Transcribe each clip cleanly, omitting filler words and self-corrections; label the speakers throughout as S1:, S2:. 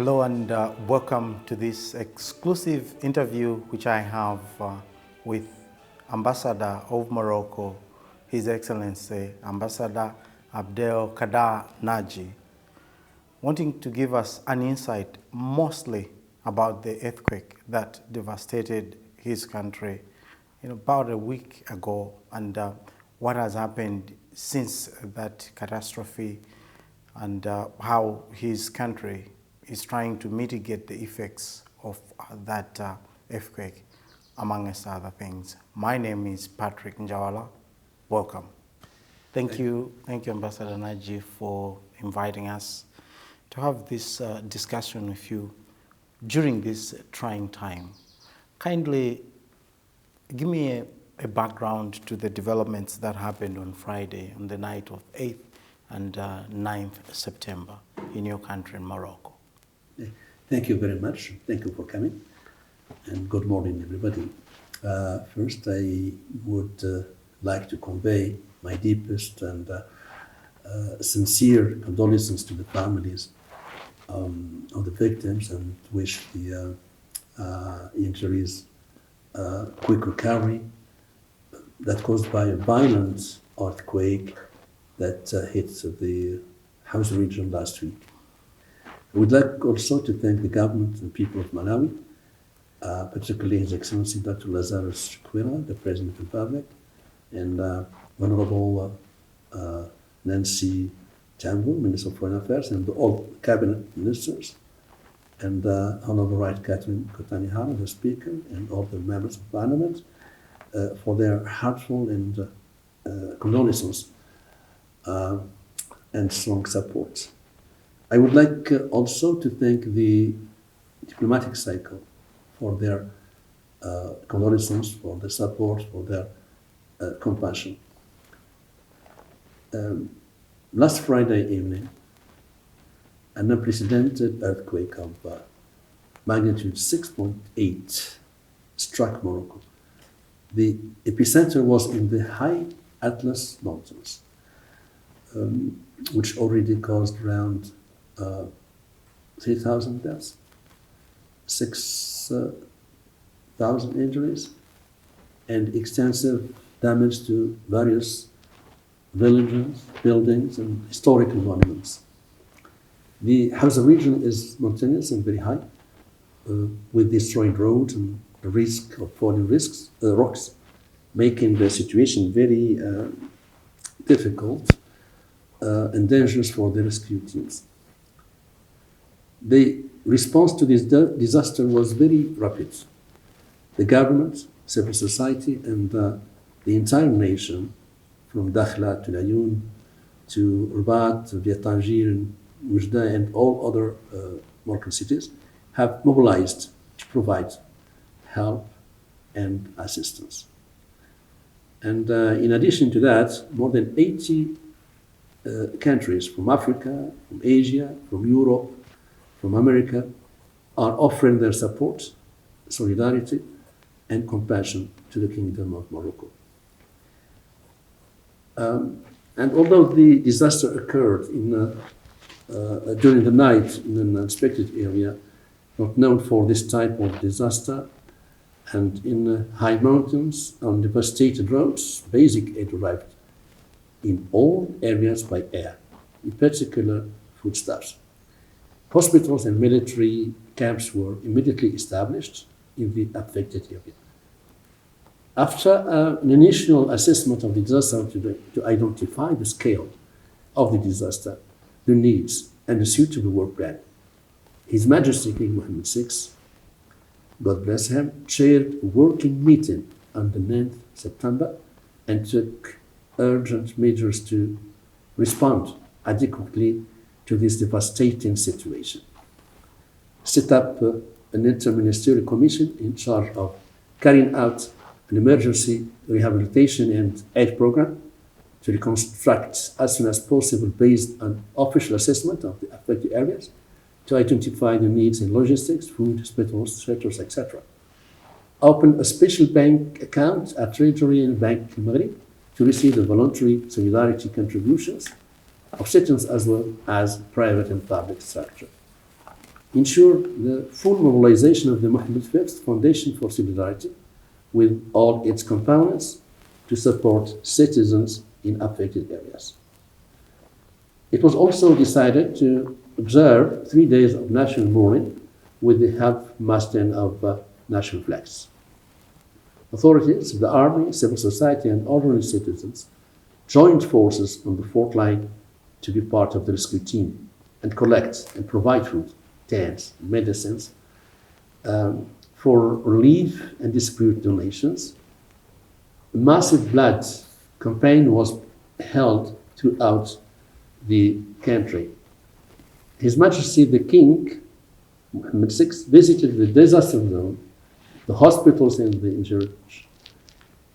S1: Hello and welcome to this exclusive interview which I have with Ambassador of Morocco, His Excellency Ambassador Abdel Kader Naji, wanting to give us an insight mostly about the earthquake that devastated his country about a week ago and what has happened since that catastrophe and how his country is trying to mitigate the effects of that earthquake, amongst other things. My name is Patrick Njawala. Welcome. Thank you, Ambassador Naji, for inviting us to have this discussion with you during this trying time. Kindly give me a background to the developments that happened on Friday, on the night of 8th and 9th September in your country, in Morocco.
S2: Thank you very much. Thank you for coming, and good morning, everybody. First, I would like to convey my deepest and sincere condolences to the families of the victims and wish the injuries quick recovery that caused by a violent earthquake that hit the Hawza region last week. I would like also to thank the government and people of Malawi, particularly His Excellency Dr. Lazarus Chakwera, the President of the Republic, and Honorable Nancy Tambo, Minister of Foreign Affairs, and all cabinet ministers, and Honorable Right Catherine Kotani Hara, the Speaker, and all the members of Parliament for their heartfelt and condolences and strong support. I would like also to thank the diplomatic cycle for their condolences, for their support, for their compassion. Last Friday evening, an unprecedented earthquake of magnitude 6.8 struck Morocco. The epicenter was in the high Atlas Mountains, which already caused around 3,000 deaths, 6,000 injuries, and extensive damage to various villages, buildings, and historical monuments. The Hawza region is mountainous and very high, with destroyed roads and the risk of falling rocks, making the situation very difficult and dangerous for the rescue teams. The response to this disaster was very rapid. The government, civil society, and the entire nation, from Dakhla to Laayoune to Rabat, via Tangier and Oujda, and all other Moroccan cities, have mobilized to provide help and assistance. And in addition to that, more than 80 countries from Africa, from Asia, from Europe, from America are offering their support, solidarity, and compassion to the Kingdom of Morocco. And although the disaster occurred during the night in an unexpected area, not known for this type of disaster, and in high mountains, on devastated roads, basic aid arrived in all areas by air, in particular foodstuffs. Hospitals and military camps were immediately established in the affected area. After an initial assessment of the disaster to identify the scale of the disaster, the needs, and a suitable work plan, His Majesty King Mohammed VI, God bless him, chaired a working meeting on the 9th September and took urgent measures to respond adequately to this devastating situation. Set up an interministerial commission in charge of carrying out an emergency rehabilitation and aid program to reconstruct as soon as possible based on official assessment of the affected areas, to identify the needs in logistics, food, hospitals, shelters, etc. Open a special bank account at Treasury and Bank Maghrib to receive the voluntary solidarity contributions of citizens as well as private and public structure. ensure the full mobilization of the Mohammed V Foundation for Solidarity with all its components to support citizens in affected areas. It was also decided to observe 3 days of national mourning with the half-masting of national flags. Authorities, the army, civil society, and ordinary citizens joined forces on the front line to be part of the rescue team and collect and provide food, tents, medicines for relief and dispute donations. A massive blood campaign was held throughout the country. His Majesty the King, Mohammed VI, visited the disaster zone, the hospitals and the injured.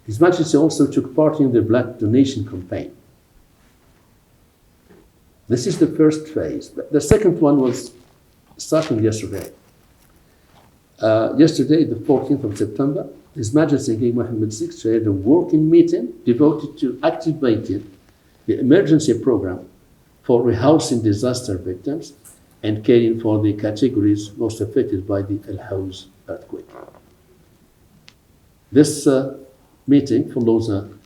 S2: His Majesty also took part in the blood donation campaign. This is the first phase. The second one was starting yesterday. Yesterday, the 14th of September, His Majesty King Mohammed VI chaired a working meeting devoted to activating the emergency program for rehousing disaster victims and caring for the categories most affected by the El Hawz earthquake. This meeting follows on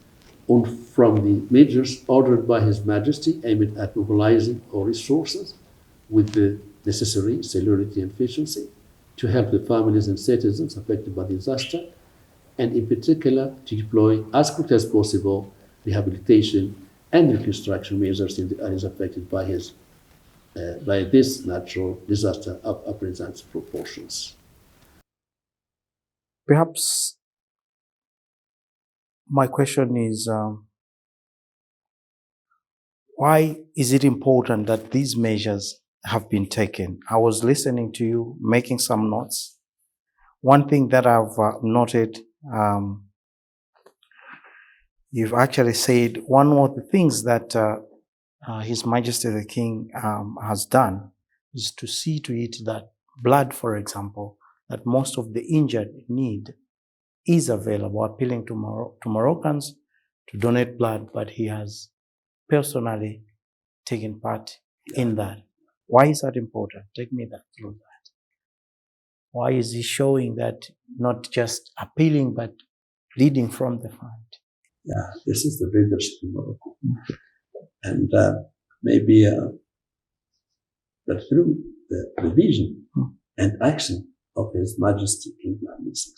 S2: from the measures ordered by His Majesty aimed at mobilizing all resources with the necessary celerity and efficiency to help the families and citizens affected by disaster, and in particular to deploy as quickly as possible rehabilitation and reconstruction measures in the areas affected by this natural disaster of unprecedented proportions.
S1: Perhaps my question is, why is it important that these measures have been taken? I was listening to you, making some notes. One thing that I've noted, you've actually said one of the things that His Majesty the King has done is to see to it that blood, for example, that most of the injured need is available, appealing to Moroccans to donate blood, but he has personally taken part in that. Why is that important? Take me through that. Why is he showing that not just appealing, but leading from the front?
S2: Yeah, this is the leadership in Morocco. And maybe that through the vision and action of His Majesty King Mohammed VI,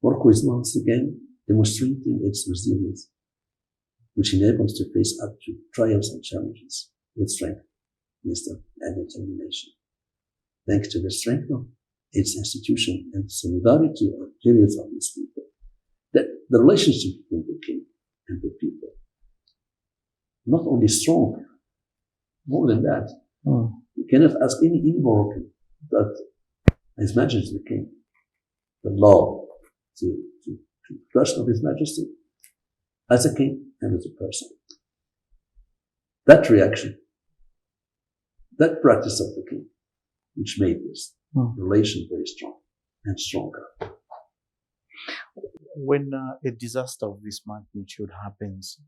S2: Morocco is once again demonstrating its resilience, which enables to face up to trials and challenges with strength, wisdom, and determination. Thanks to the strength of its institution and solidarity of millions of its people, that the relationship between the king and the people, not only strong, more than that, you cannot ask any Moroccan that His Majesty the King, the law, to trust of His Majesty as a king and as a person. That reaction, that practice of the king, which made this relation very strong and stronger.
S1: When a disaster of this magnitude happens,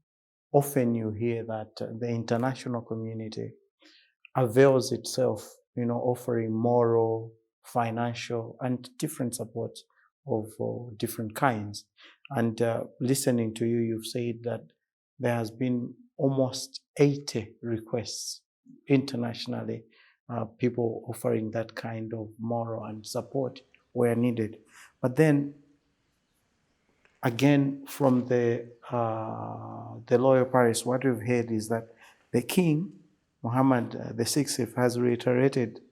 S1: often you hear that the international community avails itself, offering moral, financial, and different support of different kinds. And listening to you, you've said that there has been almost 80 requests internationally, people offering that kind of moral and support where needed. But then again, from the Royal Paris, what we've heard is that the King, Mohammed VI, has reiterated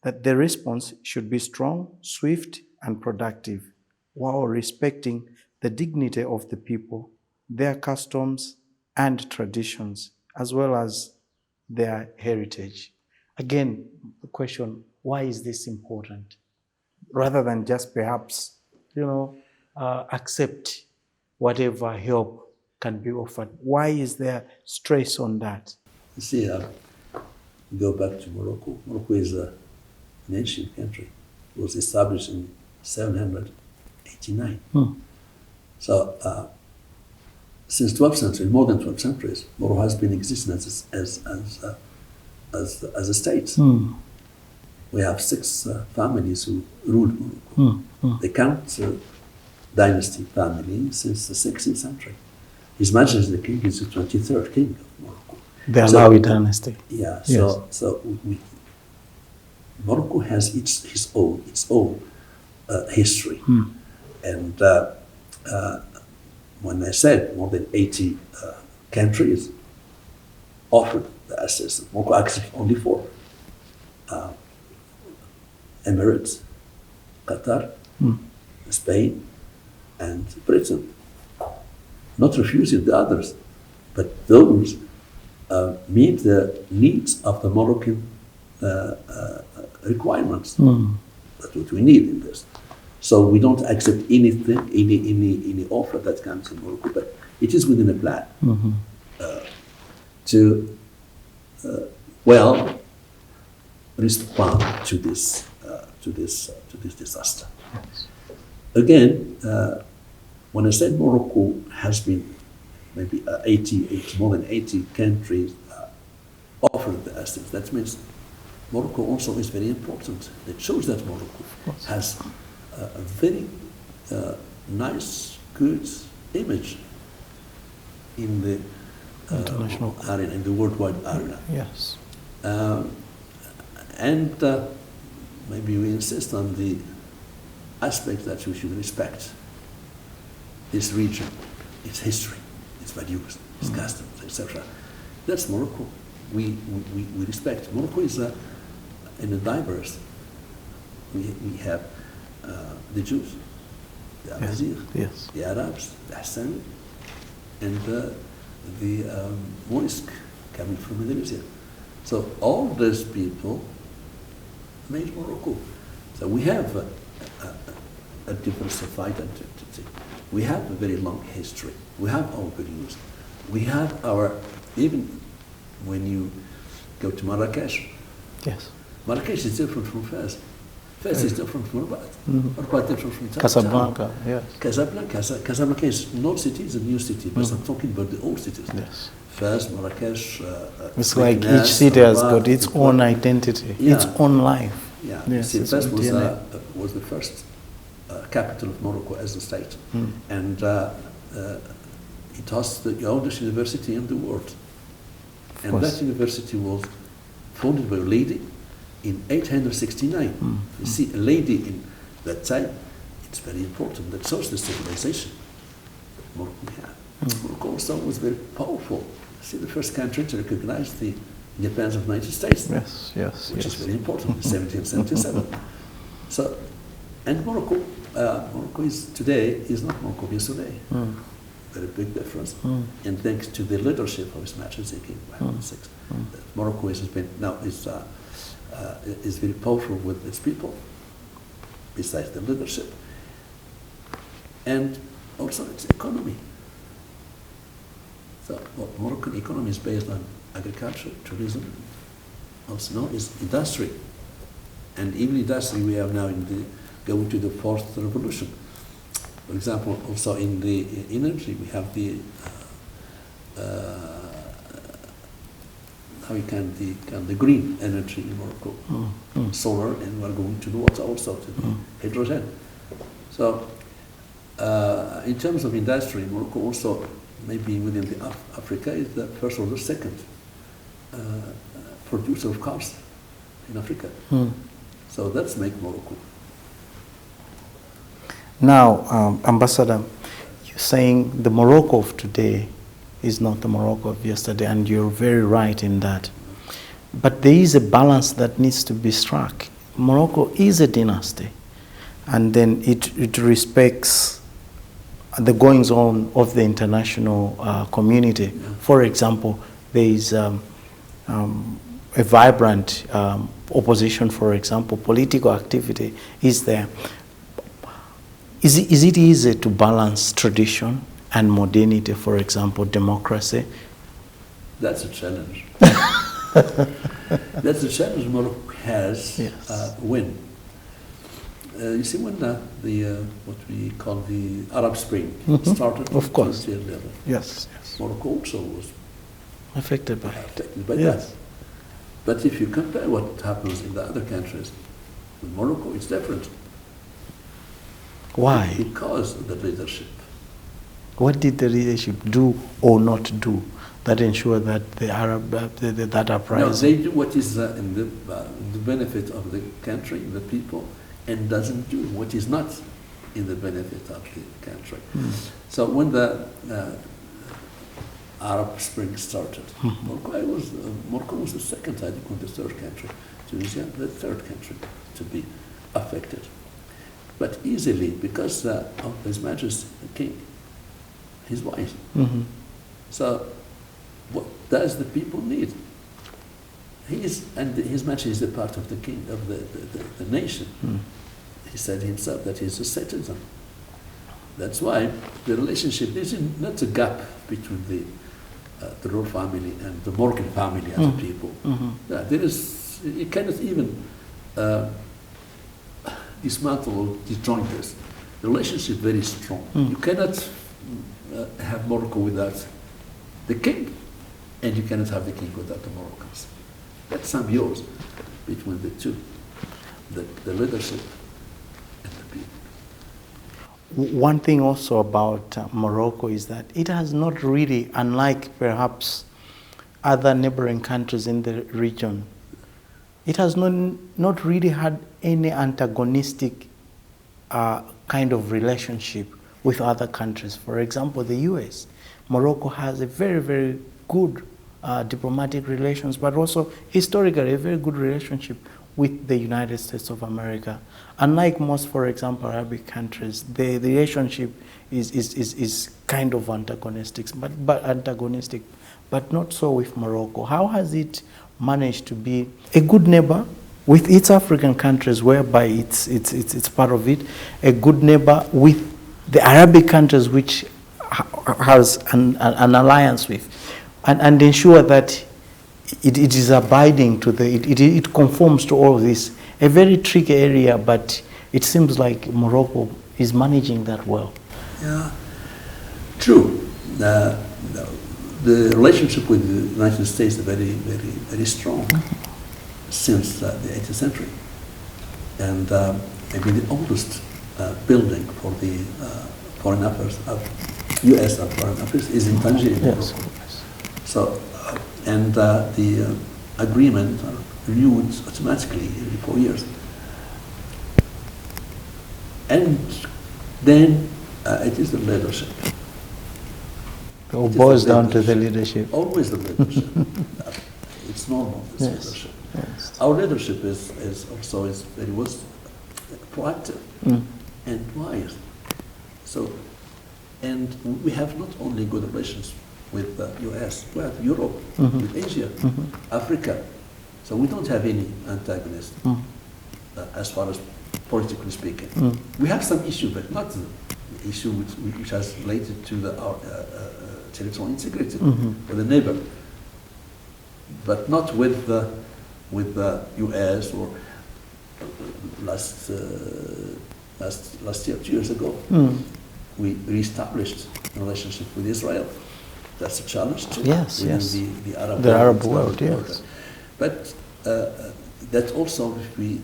S1: that the response should be strong, swift, and productive, while respecting the dignity of the people, their customs and traditions, as well as their heritage. Again, the question, why is this important? Rather than just perhaps, accept whatever help can be offered. Why is there stress on that?
S2: You see, go back to Morocco. Morocco is an ancient country. It was established in 789. So since 12th century, more than 12 centuries, Morocco has been existing as a state. we have 6 families who ruled Morocco. The Count dynasty family since the 16th century. His Majesty the King is the 23rd king of Morocco.
S1: The Alawi dynasty.
S2: Yeah,
S1: Yes.
S2: so Morocco has its own history. And when I said more than 80 countries offered the assistance, Morocco accepted only 4. Emirates, Qatar, Spain, and Britain. Not refusing the others, but those meet the needs of the Moroccan requirements. That's what we need in this. So we don't accept anything, any offer that comes in Morocco, but it is within a plan to well respond to this disaster.
S1: Yes.
S2: Again, when I said Morocco has been maybe more than 80 countries offered the assistance, that means Morocco also is very important. It shows that Morocco has a very nice, good image in the
S1: international
S2: arena, in the worldwide arena.
S1: Yes.
S2: And maybe we insist on the aspect that we should respect this region, its history, its values, its customs, etc. That's Morocco. We respect. Morocco is in a diverse. We have the Jews, the Amazigh,
S1: Yes.
S2: the Arabs, the Hassani, and the Moorisk coming from Indonesia. So all those people made Morocco. So we have a diversified identity. We have a very long history. We have our values. We have our, even when you go to Marrakesh,
S1: Yes.
S2: Marrakesh is different from Fez. Fez is different from Rabat. Rabat is different from
S1: Casablanca. Yes.
S2: Casablanca is no city, it's a new city, but I'm talking about the old cities.
S1: Yes.
S2: Fez, Marrakesh.
S1: It's like
S2: Meknes,
S1: each city has
S2: Rabat,
S1: got its own identity, its
S2: Yeah.
S1: own life.
S2: Yeah,
S1: Yes,
S2: you
S1: it's
S2: see, Fez
S1: own
S2: was,
S1: DNA.
S2: was the first capital of Morocco as a state, and it hosts the oldest university in the world. And
S1: course.
S2: that university was founded by a lady in 869. You see, a lady in that time, it's very important. That shows the civilization that Morocco had. Morocco also was very powerful. See, the first country to recognize the independence of the United States.
S1: Yes, yes,
S2: Which
S1: yes.
S2: is very important, in 1777. So, and Morocco is today is not Morocco of yesterday. Very big difference. And thanks to the leadership of His Majesty King Mohammed VI, Morocco is very powerful with its people, besides the leadership, and also its economy. So, what Moroccan economy is based on agriculture, tourism, also known as industry. And even industry, we are now going to the fourth revolution. For example, also in the energy, we have the the green energy in Morocco, solar, and we're going to the water also, to the hydrogen. So, in terms of industry, Morocco also, maybe within Africa, is the first or the second producer of cars in Africa. So that's make Morocco.
S1: Now, Ambassador, you're saying the Morocco of today is not the Morocco of yesterday, and you're very right in that. But there is a balance that needs to be struck. Morocco is a dynasty, and then it respects the goings-on of the international community. For example, there is a vibrant opposition, for example, political activity is there. Is it easy to balance tradition and modernity, for example, democracy?
S2: That's a challenge. That's the challenge Morocco has.
S1: Yes.
S2: When you see, when what we call the Arab Spring started,
S1: Of course.
S2: 2011,
S1: Yes, yes.
S2: Morocco also was
S1: Affected by it.
S2: affected by
S1: Yes.
S2: that. But if you compare what happens in the other countries, in Morocco it's different.
S1: Why?
S2: Because of the leadership.
S1: What did the leadership do or not do that ensure that the Arab that uprising?
S2: No, they do what is in the benefit of the country, the people, and doesn't do what is not in the benefit of the country. So when the Arab Spring started, Morocco was the second, I think, or the third country. Tunisia, the third country to be affected. But easily, because of His Majesty the King, his wife. So what does the people need? And His Majesty is a part of the king, of the nation. He said himself that he's a citizen. That's why the relationship, there is not a gap between the royal family and the Moroccan family as a people. Yeah, there is, you cannot even dismantle or disjoint this. The relationship is very strong. You cannot have Morocco without the king, and you cannot have the king without the Moroccans. That's symbiosis between the two, the leadership and the people.
S1: One thing also about Morocco is that it has not really, unlike perhaps other neighboring countries in the region, it has not really had any antagonistic kind of relationship with other countries. For example, the US. Morocco has a very, very good diplomatic relations, but also historically a very good relationship with the United States of America. Unlike most, for example, Arabic countries, the relationship is kind of antagonistic, but not so with Morocco. How has it managed to be a good neighbor with its African countries, whereby it's part of it, a good neighbor with the Arabic countries, which has an alliance with, and ensure that it is abiding to it conforms to all of this. A very tricky area, but it seems like Morocco is managing that well.
S2: Yeah, true. The relationship with the United States is very, very, very strong since the 18th century. And maybe the oldest building for the foreign affairs of U.S. foreign affairs is in Tangier,
S1: Yes.
S2: Morocco. So, and the agreement renewed automatically every 4 years. And then it is the leadership.
S1: It all boils down to the leadership.
S2: Always the leadership. It's normal, this
S1: Yes.
S2: leadership.
S1: Yes.
S2: Our leadership is very was proactive and wise. So, and we have not only good relations with the US, we have Europe, with Asia, Africa. So we don't have any antagonist as far as politically speaking. We have some issue, but not the issue which has related to our territorial integrity with the neighbor, but not with the US or last year, 2 years ago. We reestablished a relationship with Israel. That's a challenge too.
S1: Yes,
S2: within
S1: yes.
S2: The Arab
S1: The Arab
S2: world,
S1: world, yes.
S2: But that also, if we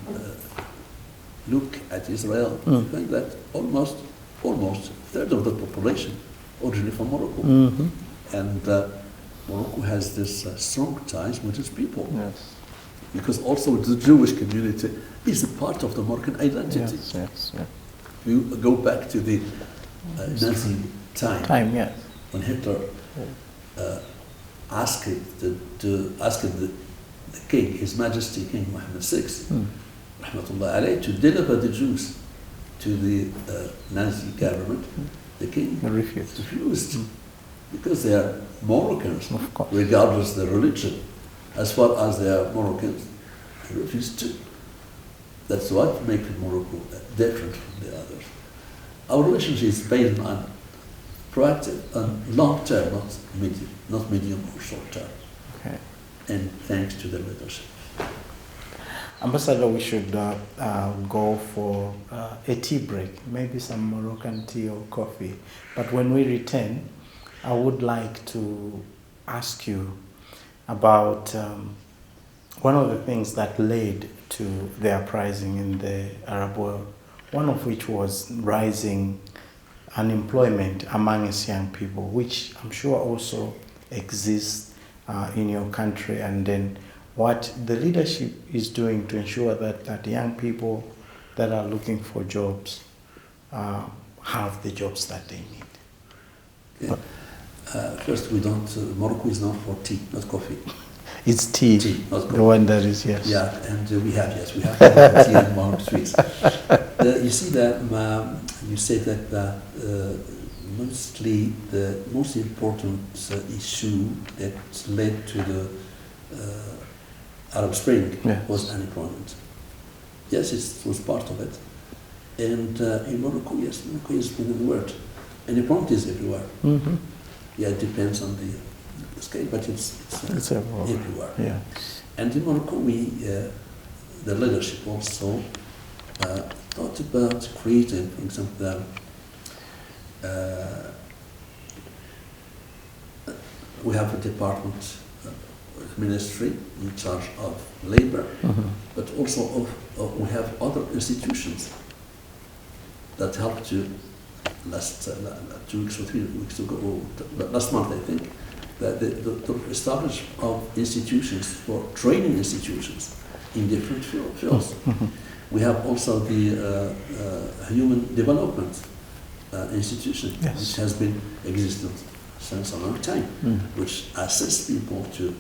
S2: look at Israel, we find that almost a third of the population originally from Morocco. And Morocco has this strong ties with its people.
S1: Yes.
S2: Because also the Jewish community is a part of the Moroccan identity.
S1: Yes.
S2: We go back to the Nazi time
S1: Yes.
S2: when Hitler asked the king, His Majesty King Mohammed VI, rahmatullah alayhi, to deliver the Jews to the Nazi government. The king refused because they are Moroccans,
S1: Of course.
S2: regardless of their religion. As far as they are Moroccans, they refused to. That's what makes Morocco different from the others. Our relationship is based on proactive and long term, not medium or short term.
S1: Okay.
S2: And thanks to the leadership.
S1: Ambassador, we should go for a tea break, maybe some Moroccan tea or coffee. But when we return, I would like to ask you about one of the things that led to the uprising in the Arab world, one of which was rising unemployment among its young people, which I'm sure also exists in your country, and then what the leadership is doing to ensure that young people that are looking for jobs have the jobs that they need.
S2: Yeah. First, we don't. Morocco is known for tea, not coffee.
S1: It's tea,
S2: Tea, not coffee.
S1: the one that is, yes.
S2: Yeah, and we have tea and Morocco sweets. You see that you say that mostly the most important issue that led to the Arab Spring
S1: Yes.
S2: was unemployment. Yes, it was part of it. And in Morocco, yes, Morocco is within the word. Unemployment is everywhere.
S1: Mm-hmm.
S2: Yeah, it depends on the scale, but it's everywhere.
S1: Yeah.
S2: And in Morocco, the leadership also thought about creating, for example, we have a department, ministry in charge of labor,
S1: Mm-hmm.
S2: but also we have other institutions that help to last 2 weeks or 3 weeks ago, last month I think, the establishment of institutions for training institutions in different fields.
S1: Mm-hmm.
S2: We have also the human development institution,
S1: Yes.
S2: which has been existent since a long time,
S1: Mm.
S2: which assists people to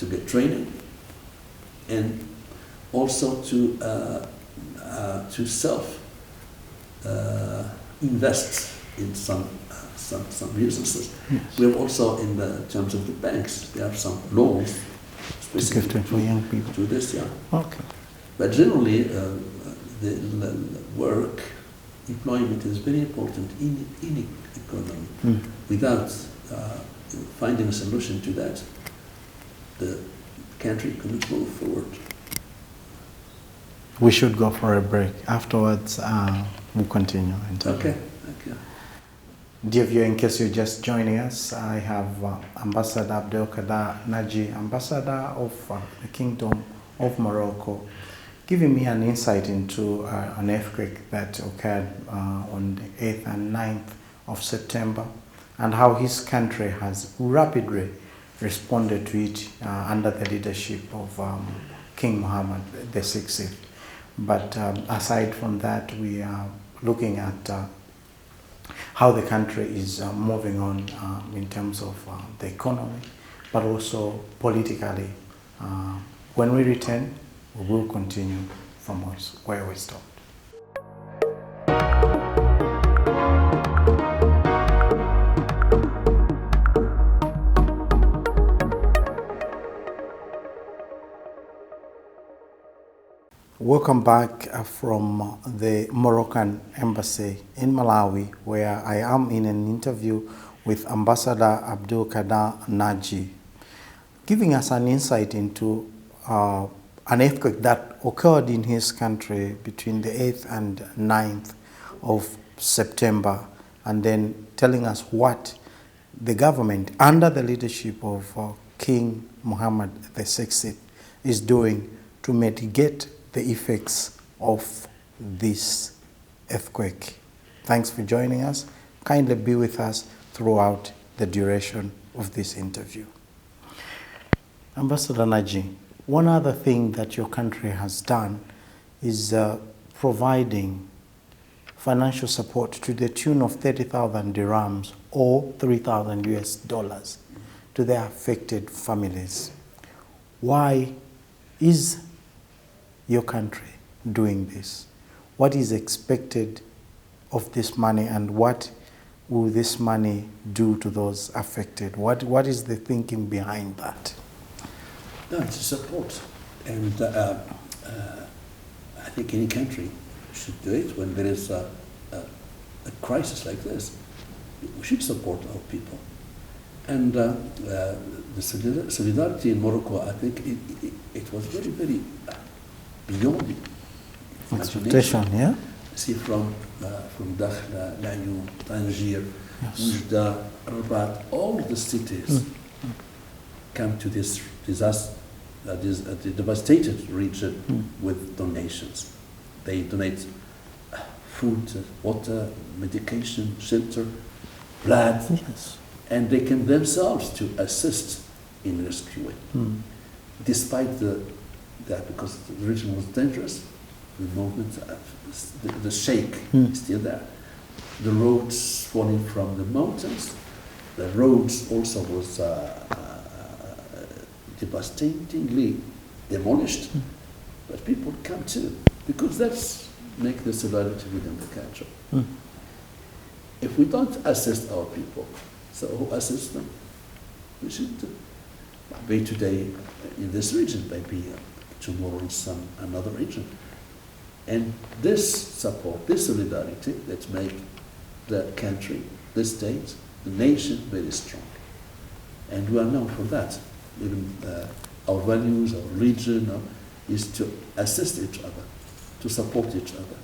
S2: get training and also to self invest in some businesses.
S1: Yes.
S2: We have also in the terms of the banks, we have some loans specific
S1: for young people.
S2: to this, yeah.
S1: Okay.
S2: But generally, the work, employment is very important in any economy.
S1: Mm.
S2: Without finding a solution to that, the country cannot move forward.
S1: We should go for a break. Afterwards, we'll continue.
S2: Okay, thank you.
S1: Dear viewer, in case you're just joining us, I have Ambassador Abdelkader Nadji, Ambassador of the Kingdom of Morocco, giving me an insight into an earthquake that occurred on the 8th and 9th of September, and how his country has rapidly responded to it under the leadership of King Mohammed VI. But aside from that, we are looking at how the country is moving on in terms of the economy, but also politically. When we return, we will continue from where we stopped. Welcome back from the Moroccan Embassy in Malawi, where I am in an interview with Ambassador Abdelkader Nadji, giving us an insight into an earthquake that occurred in his country between the 8th and 9th of September, and then telling us what the government, under the leadership of King Mohammed VI, is doing to mitigate the effects of this earthquake. Thanks for joining us. Kindly be with us throughout the duration of this interview. Ambassador Nadji, one other thing that your country has done is providing financial support to the tune of 30,000 dirhams or $3,000 to the affected families. Why is your country doing this? What is expected of this money, and what will this money do to those affected? What is the thinking behind that?
S2: No, it's a support. And I think any country should do it when there is a crisis like this. We should support our people. And the solidarity in Morocco, I think it was very, very beyond
S1: Expectation, yeah?
S2: See, from Dakhla, Laayoune, Tangier,
S1: Yes.
S2: Oujda, Rabat, all the cities come to this disaster, the devastated region with donations. They donate food, water, medication, shelter, blood,
S1: Yes.
S2: and they can themselves to assist in rescuing. Despite that, because the region was dangerous, the movement, the shake is still there. The roads falling from the mountains, the roads also was devastatingly demolished, but people come too, because that's make the solidarity within the country. If we don't assist our people, so who assists them? We should be today in this region, maybe tomorrow in some another region. And this support, this solidarity, that make the country, the state, the nation very strong. And we are known for that. Even our values, our religion, is to assist each other, to support each other.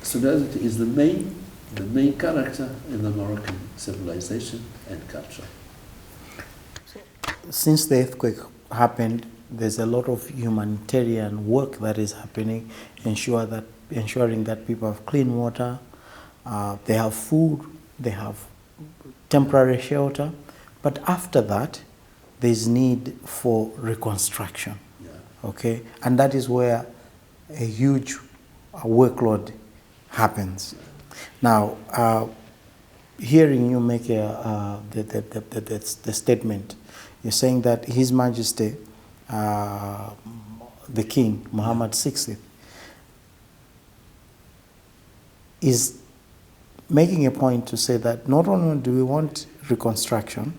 S2: Solidarity is the main character in the Moroccan civilization and culture.
S1: Since the earthquake happened, there's a lot of humanitarian work that is happening, ensuring that people have clean water, they have food, they have temporary shelter. But after that, there's need for reconstruction.
S2: Yeah.
S1: Okay, and that is where a huge workload happens. Now, hearing you make the statement, you're saying that His Majesty, the King, Muhammad VI, is making a point to say that not only do we want reconstruction,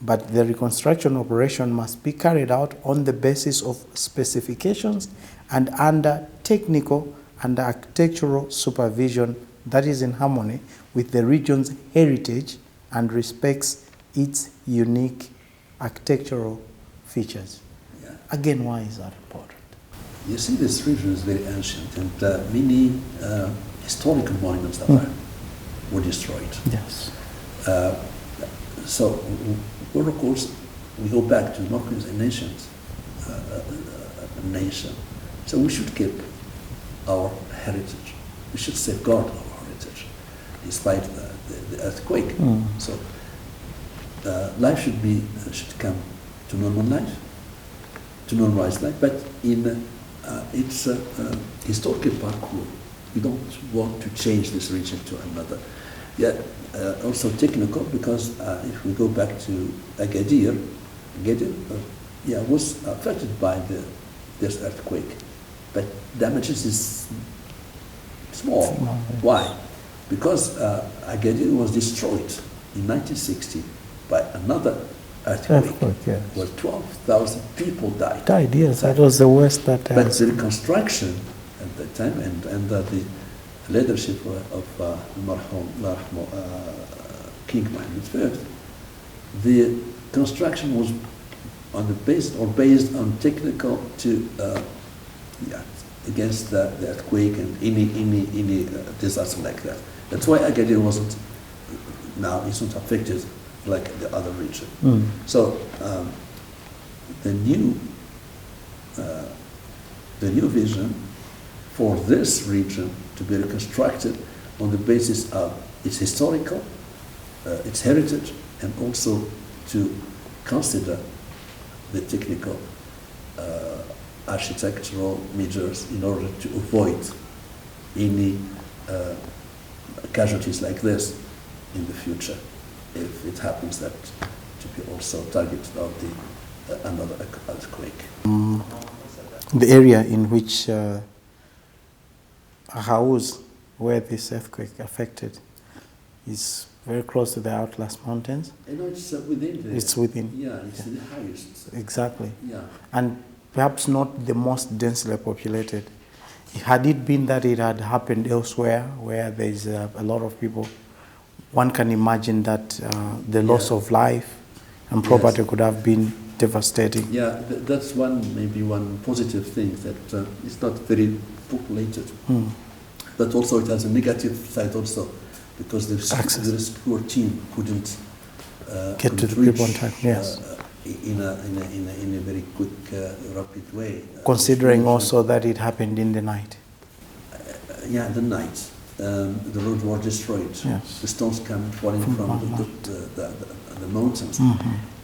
S1: but the reconstruction operation must be carried out on the basis of specifications and under technical and architectural supervision that is in harmony with the region's heritage and respects its unique architectural features.
S2: Yeah.
S1: Again, why is that important?
S2: You see, this region is very ancient, and many historical monuments that were destroyed.
S1: Yes.
S2: So, of course, we go back to Morocco as a nation. So we should keep our heritage. We should safeguard our heritage, despite the earthquake. So life should come to normal life, to normalize life. But in its historical parcours, we don't want to change this region to another. Yeah, also technical, because if we go back to Agadir was affected by this earthquake, but damages is small. Why? Because Agadir was destroyed in 1960 by another earthquake.
S1: Yes.
S2: Where 12,000 people died.
S1: Yes, that was the worst that.
S2: But the reconstruction at that time and the leadership of King Mohammed I, the construction was based on technical to against the earthquake and any disaster like that. That's why Agadir isn't affected like the other region. So the new vision for this region to be reconstructed on the basis of its historical, its heritage, and also to consider the technical architectural measures in order to avoid any casualties like this in the future, if it happens that to be also targeted of another earthquake.
S1: The area in which Ahaouz, where this earthquake affected, is very close to the Atlas Mountains.
S2: I know it's within.
S1: It's within.
S2: Yeah, it's the highest.
S1: Exactly.
S2: Yeah.
S1: And perhaps not the most densely populated. Had it been that it had happened elsewhere, where there is a lot of people, one can imagine that the loss of life and property could have been devastating.
S2: Yeah, that's maybe one positive thing, that it's not very populated. But also it has a negative side also, because the rescue team couldn't
S1: Get to the
S2: reach,
S1: people on time. Yes.
S2: in a very quick, rapid way.
S1: Considering also that it happened in the night.
S2: Yeah, the night. The roads were destroyed.
S1: Yes.
S2: The stones come falling from the mountains.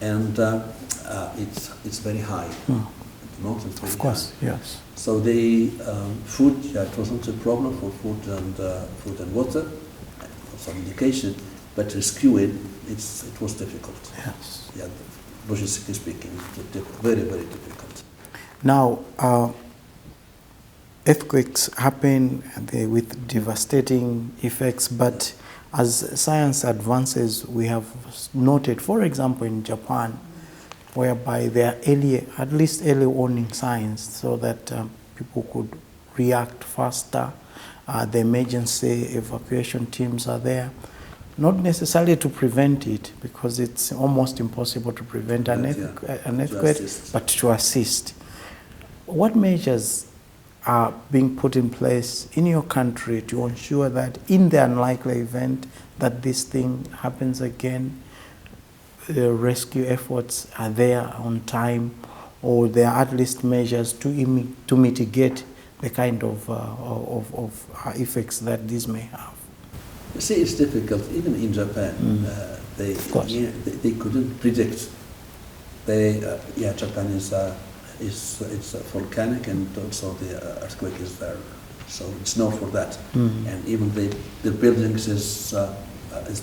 S2: And it's very high. The mountains very
S1: Of course,
S2: high.
S1: yes.
S2: So the food, it wasn't a problem for food and water, for some indication, but rescuing, it was difficult.
S1: Yes.
S2: Yeah, logistically speaking, very, very difficult.
S1: Now, earthquakes happen with devastating effects, but as science advances, we have noted, for example, in Japan, whereby there are at least early warning signs so that people could react faster. The emergency evacuation teams are there, not necessarily to prevent it, because it's almost impossible to prevent an earthquake, but to assist. What measures are being put in place in your country to ensure that in the unlikely event that this thing happens again, the rescue efforts are there on time, or there are at least measures to mitigate the kind of effects that this may have?
S2: You see, it's difficult. Even in Japan, they couldn't predict. Japan is volcanic, and also the earthquake is there, so it's known for that. And even the buildings is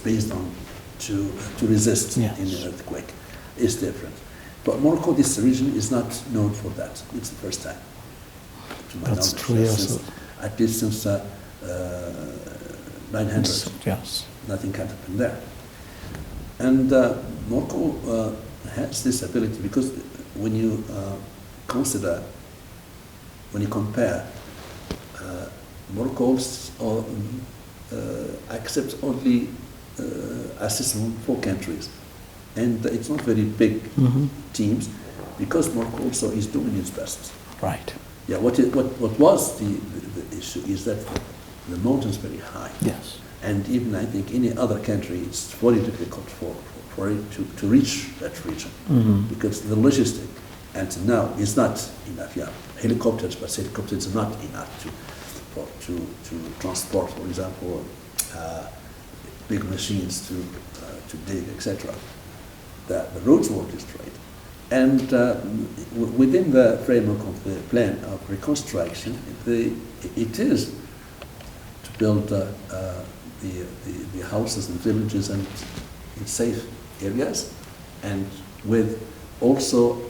S2: based on to resist in an earthquake. Is different. But Morocco, this region is not known for that. It's the first time.
S1: That's true. Yes.
S2: At least since 900,
S1: yes,
S2: nothing can happen there. And Morocco has this ability, because when you compare, Morocco accepts only assistance from 4 countries, and it's not very big teams, because Morocco also is doing its best.
S1: Right.
S2: Yeah. What was the issue is that the mountains very high.
S1: Yes.
S2: And even I think any other country, it's very difficult for it to reach that region, because the logistic until now is not enough. Yeah, helicopters, but helicopters are not enough to transport, for example, big machines to dig, etc. The roads were destroyed, and within the framework of the plan of reconstruction, it is to build the houses and villages and in safe areas, and with also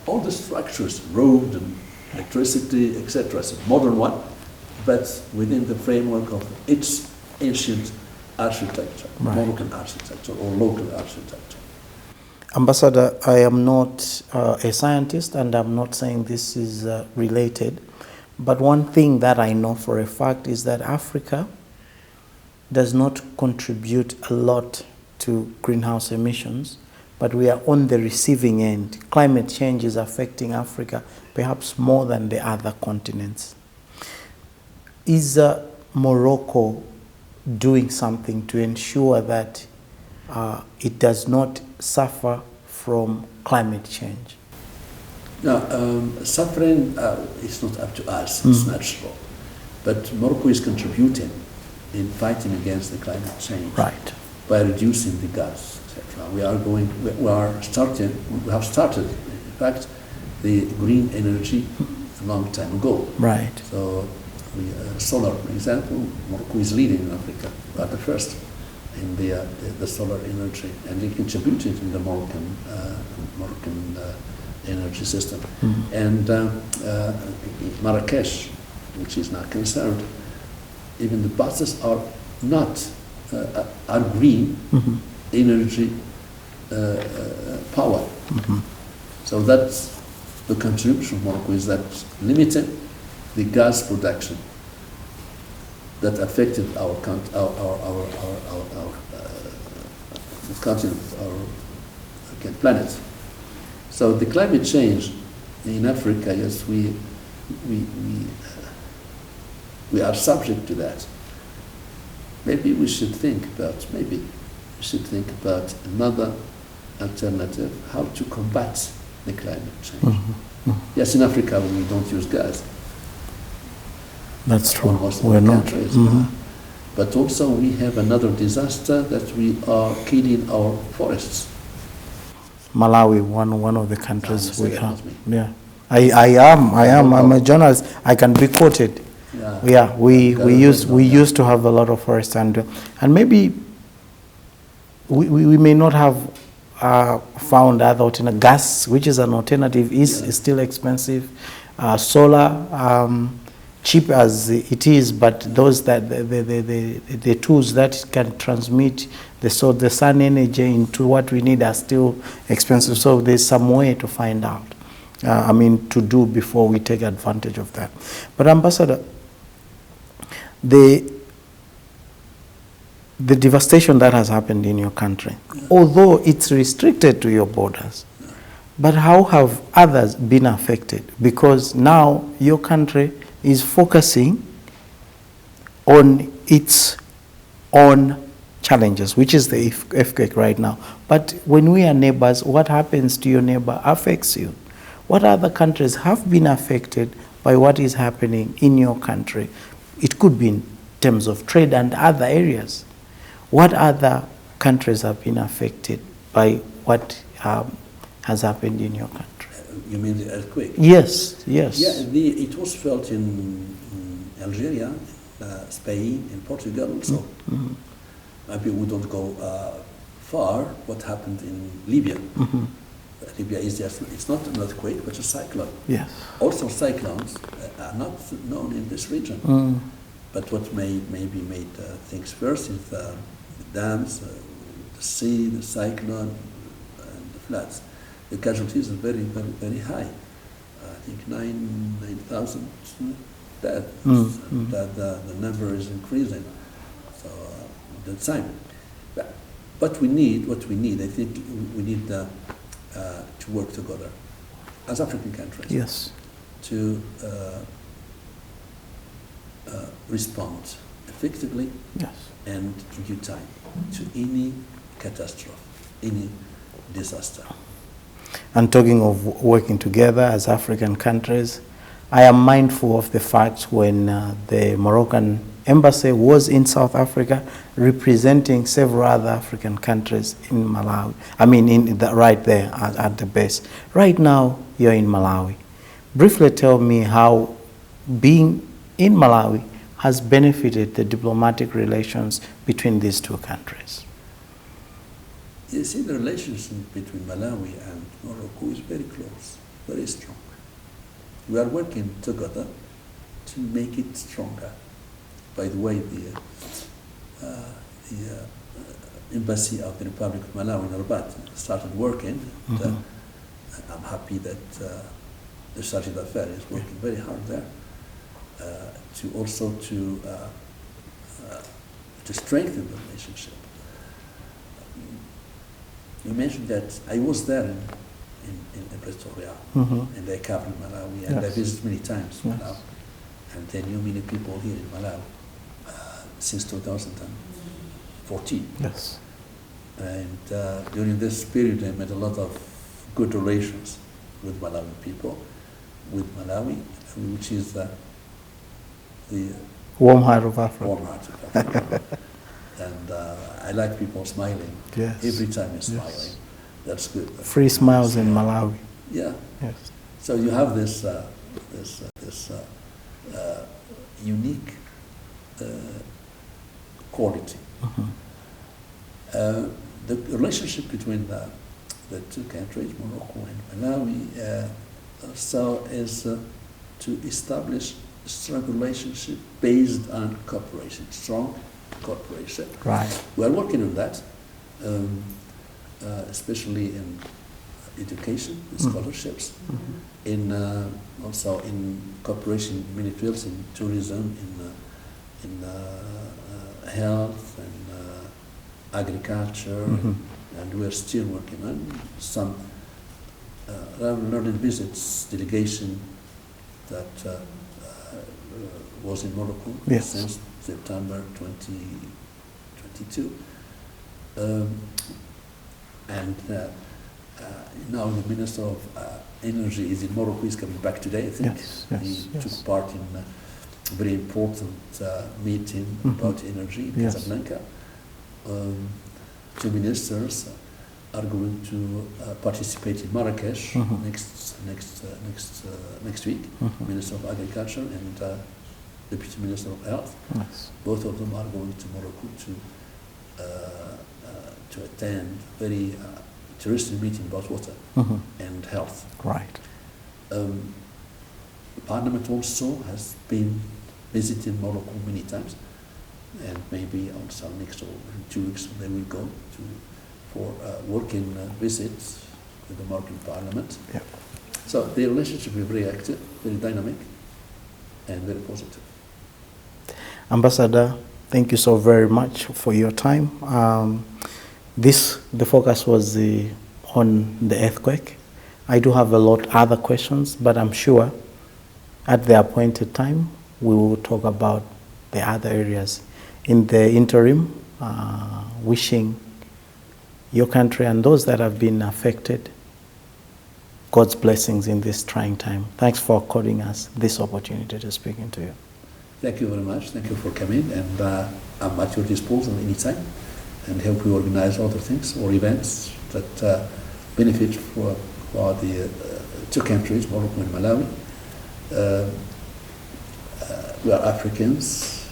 S2: all the structures, road and electricity, etc. It's a modern one, but within the framework of its ancient architecture, Moroccan architecture or local architecture.
S1: Ambassador, I am not a scientist, and I'm not saying this is related, but one thing that I know for a fact is that Africa does not contribute a lot to greenhouse emissions, but we are on the receiving end. Climate change is affecting Africa perhaps more than the other continents. Is Morocco doing something to ensure that it does not suffer from climate change?
S2: Now, suffering is not up to us, it's natural. But Morocco is contributing in fighting against the climate change by reducing the gas, etc. We have started, in fact, the green energy a long time ago.
S1: Right.
S2: So, solar, for example, Morocco is leading in Africa, but the first in the solar energy, and they contributed in the Moroccan energy system. And Marrakesh, which is not concerned, even the buses are not are green energy power. So that's the contribution of Morocco, is that limiting the gas production that affected our continent, our planet. So the climate change in Africa, yes, we are subject to that. Maybe we should think about another alternative how to combat the climate change. Yes, in Africa we don't use gas.
S1: That's true.
S2: Almost
S1: We're
S2: all
S1: not.
S2: countries. But also we have another disaster that we are killing our forests.
S1: Malawi, one of the countries
S2: say
S1: we
S2: that,
S1: have.
S2: not me.
S1: Yeah, I'm a journalist. I can be quoted. Yeah, we used to have a lot of forest, and maybe we may not have found other alternative. Gas, which is an alternative, is still expensive. Solar, cheap as it is, but those that the tools that can transmit the sun energy into what we need are still expensive. So there's some way to find out. To do before we take advantage of that. But Ambassador, the devastation that has happened in your country, although it's restricted to your borders, but how have others been affected? Because now your country is focusing on its own challenges, which is the earthquake right now. But when we are neighbors, what happens to your neighbor affects you. What other countries have been affected by what is happening in your country? It could be in terms of trade and other areas. What other countries have been affected by what has happened in your country?
S2: You mean the earthquake?
S1: Yes.
S2: Yeah, it was felt in Algeria, Spain, in Portugal also. Maybe we don't go far. What happened in Libya? Libya is just, it's not an earthquake, but a cyclone.
S1: Yes.
S2: Also cyclones are not known in this region. But what maybe made things worse is the dams, the sea, the cyclone, and the floods. The casualties are very, very, very high. I think 9,000 dead. The number is increasing. So the time. But we need, I think we need to work together as African countries.
S1: Yes.
S2: To respond effectively and in due time to any catastrophe, any disaster.
S1: And talking of working together as African countries, I am mindful of the fact when the Moroccan embassy was in South Africa representing several other African countries in Malawi. Right there at the base. Right now, you're in Malawi. Briefly tell me how being in Malawi has benefited the diplomatic relations between these two countries.
S2: You see, the relationship between Malawi and Morocco is very close, very strong. We are working together to make it stronger. By the way, the embassy of the Republic of Malawi in Rabat started working. I'm happy that the Chargé d'Affaires is working very hard there to strengthen the relationship. You mentioned that I was there in Pretoria, in the capital Malawi, and I visited many times Malawi, and I knew many people here in Malawi since 2014.
S1: Yes.
S2: And during this period, I made a lot of good relations with Malawi people, with Malawi, which is the
S1: warm heart of Africa.
S2: Warm heart of Africa. And I like people smiling.
S1: Yes.
S2: Every time you're smiling. That's good.
S1: Free smiles in Malawi.
S2: Yeah.
S1: Yes.
S2: So you have this unique quality. The relationship between the two countries, Morocco and Malawi, so is to establish a strong relationship based on cooperation, strong cooperation.
S1: Right.
S2: We are working on that, especially in education, scholarships, in also in cooperation in many fields, in tourism, in health and agriculture, and we are still working on some learning visits delegation that was in Morocco since September 2022. And now the Minister of Energy is in Morocco. He's coming back today, I think.
S1: Yes,
S2: He
S1: yes.
S2: took part in a very important meeting about energy in
S1: Yes.
S2: Casablanca. Two ministers are going to participate in Marrakesh next week. Minister of Agriculture and Deputy Minister of Health.
S1: Yes.
S2: Both of them are going to Morocco to attend a very interesting meeting about water and health.
S1: Right.
S2: Parliament also has been visiting Morocco many times, and maybe also next or in 2 weeks they will go for working visits with the Moroccan Parliament.
S1: Yeah.
S2: So the relationship is very active, very dynamic, and very positive.
S1: Ambassador, thank you so very much for your time. The focus was on the earthquake. I do have a lot other questions, but I'm sure at the appointed time we will talk about the other areas. In the interim, wishing your country and those that have been affected God's blessings in this trying time. Thanks for according us this opportunity to speaking to you.
S2: Thank you very much. Thank you for coming, and I'm at your disposal anytime, and help you organize other things or events that benefit for the two countries, Morocco and Malawi. We are Africans.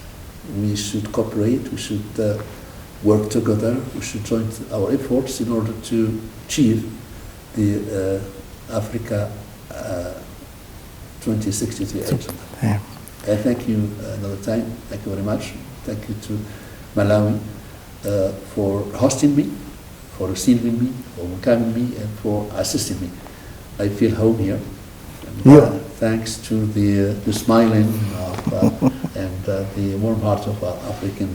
S2: We should cooperate. We should work together. We should join our efforts in order to achieve the Africa 2063 agenda.
S1: Yeah.
S2: I thank you another time. Thank you very much. Thank you to Malawi for hosting me, for receiving me, for welcoming me, and for assisting me. I feel home here. And, thanks to the smiling of, and the warm heart of African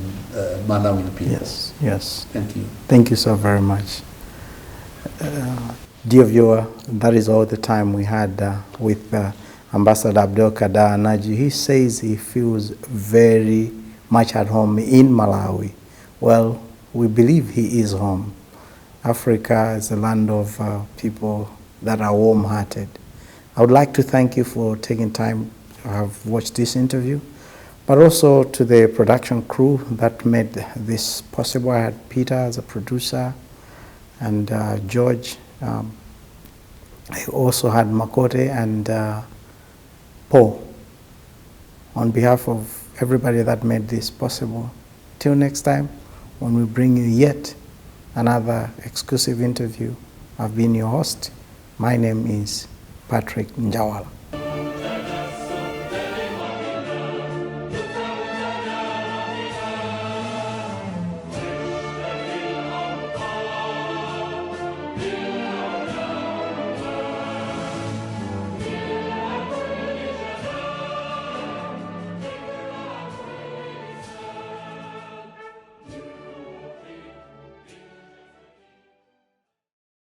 S2: Malawian people.
S1: Yes, yes.
S2: Thank you.
S1: Thank you so very much. Dear viewer, that is all the time we had with Ambassador Abdelkader Anaji. He says he feels very much at home in Malawi. Well, we believe he is home. Africa is a land of people that are warm-hearted. I would like to thank you for taking time to have watched this interview, but also to the production crew that made this possible. I had Peter as a producer and George. I also had Makote and Paul. On behalf of everybody that made this possible, till next time when we bring you yet another exclusive interview. I've been your host. My name is Patrick Njawala.